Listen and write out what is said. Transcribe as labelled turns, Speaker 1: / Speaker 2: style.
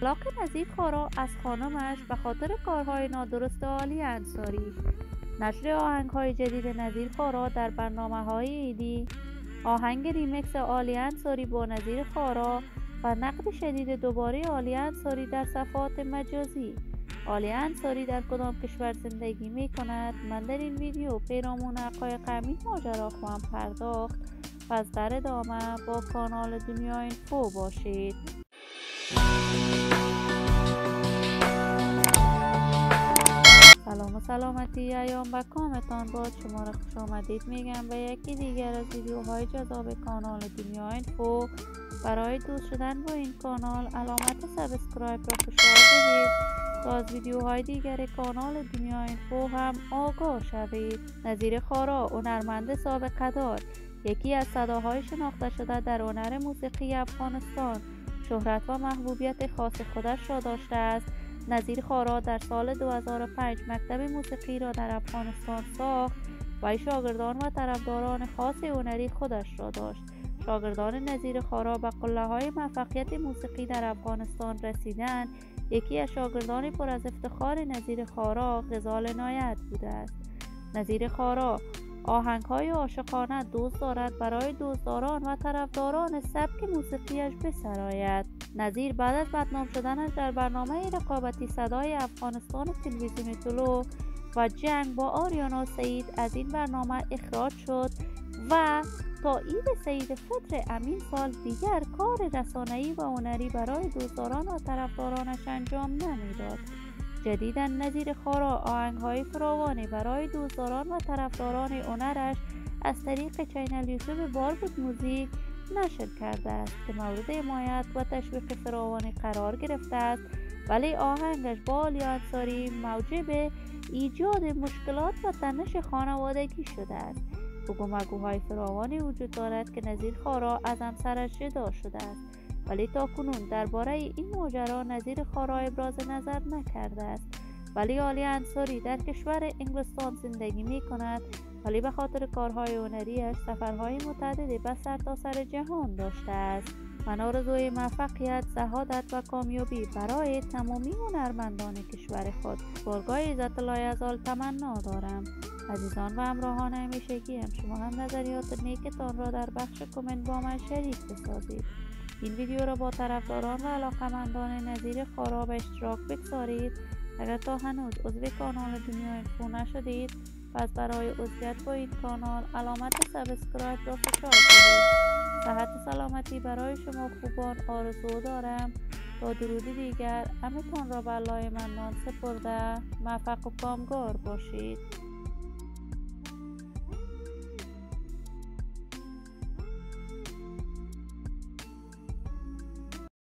Speaker 1: طلاق نظیر خارا از خانمش به خاطر کارهای نادرست عالی انصاری. نشر آهنگ‌های جدید نظیر خارا در برنامه‌های عیدی، آهنگ ریمیکس عالی انصاری با نظیر خارا و نقد شدید دوباره عالی انصاری در صفحات مجازی. عالی انصاری در کدام کشور زندگی می کند؟ من در این ویدیو پیرامون حقایق همین ماجرا خواهم پرداخت. پس در ادامه با کانال دنیا اینفو باشید. سلام و سلامتی ایام و کامتان باد. شما را خوش آمدید میگم به یکی دیگر از ویدیوهای جذاب کانال دنیا اینفو. برای دوست شدن با این کانال علامت سابسکرایب را فشار بدید تا از ویدیوهای دیگر کانال دنیا اینفو هم آگاه شوید. نظیر خارا، هنرمند سابقه دار، یکی از صداهای شناخته شده در هنر موسیقی افغانستان، شهرت و محبوبیت خاص خودش را داشته است. نظیر خارا در سال 2005 مکتب موسیقی را در افغانستان ساخت و شاگردان و طرفداران خاص هنری خودش را داشت. شاگردان نظیر خارا به قله‌های موفقیت موسیقی در افغانستان رسیدند. یکی از شاگردان پر از افتخار نظیر خارا غزال عنایت بوده است. نظیر خارا آهنگ‌های عاشقانه دوست دارد برای دوستداران و طرفداران سبک موسیقیش بسراید. نظیر بعد از بدنام شدنش در برنامه رقابتی صدای افغانستان تلویزیون طلوع و جنگ با آریانا سعید از این برنامه اخراج شد و تا عید سعید فطر امین سال دیگر کار رسانه‌ای و هنری برای دوستداران و طرفدارانش انجام نمیداد. جدیداً نظیر خارا آهنگ‌های فراوانی برای دوستداران و طرفداران هنرش از طریق چینل یوتیوب باربود موزیک نشر کرده است که مورد حمایت و تشویق فراوانی قرار گرفته است، ولی آهنگش با عالی انصاری موجب ایجاد مشکلات و تنش خانوادگی شده است. بگو مگوهای فراوانی وجود دارد که نظیر خارا از همسرش جدا شده است، ولی تاکنون درباره این ماجرا نظیر خارا ابراز نظر نکرده است. ولی عالی انصاری در کشور انگلستان زندگی می کند، ولی به خاطر کارهای هنریش سفرهای متعددی به سرتاسر جهان داشته است. من آرزوی موفقیت، سعادت و کامیابی برای تمامی هنرمندان کشور خود بارگاه عزت الله یزال تمنا دارم. عزیزان و همراهان همیشگی شما هم نظریات نیکتان را در بخش کامنت با من شریک بسازید. این ویدیو را با طرفداران و علاقه‌مندان نظیر خارا به اشتراک بگذارید. اگر تا هنوز عضو کانال دنیا اینفو نشدید، پس برای عضویت با این کانال علامت سابسکرایب را فشار بدید. صحت و سلامتی برای شما خوبان آرزو دارم. تا درودی دیگر همتان را به الله منان سپرده موفق و کامگار باشید.